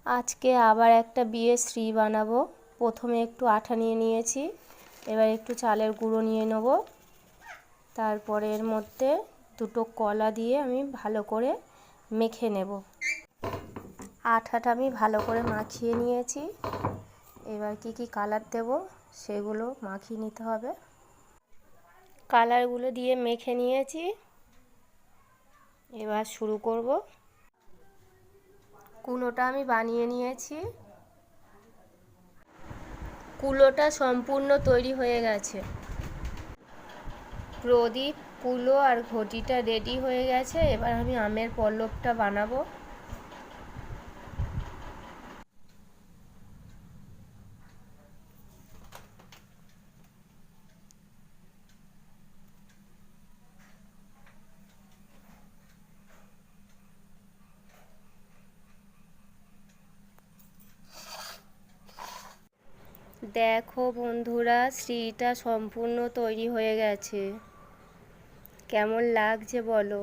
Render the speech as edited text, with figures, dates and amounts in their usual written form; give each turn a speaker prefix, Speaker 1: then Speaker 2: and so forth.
Speaker 1: আজকে আবার একটা বিয়ের শ্রী বানাবো। প্রথমে একটু আটা নিয়ে নিয়েছি, এবার একটু চালের গুঁড়ো নিয়ে নেব। তারপরে এর মধ্যে দুটো কলা দিয়ে আমি ভালো করে মেখে নেব। আটাটা আমি ভালো করে মাখিয়ে নিয়েছি। এবার কি কি কালার দেব সেগুলো মাখিয়ে নিতে হবে। কালারগুলো দিয়ে মেখে নিয়েছি, এবার শুরু করব। কুলোটা আমি বানিয়ে নিয়েছি। কুলোটা সম্পূর্ণ তৈরি হয়ে গেছে। প্রদীপ, কুলো আর ঘটিটা রেডি হয়ে গেছে। এবার আমি আমের পল্লবটা বানাবো। দেখো বন্ধুরা, শ্রীটা সম্পূর্ণ তৈরি হয়ে গেছে। কেমন লাগছে বলো।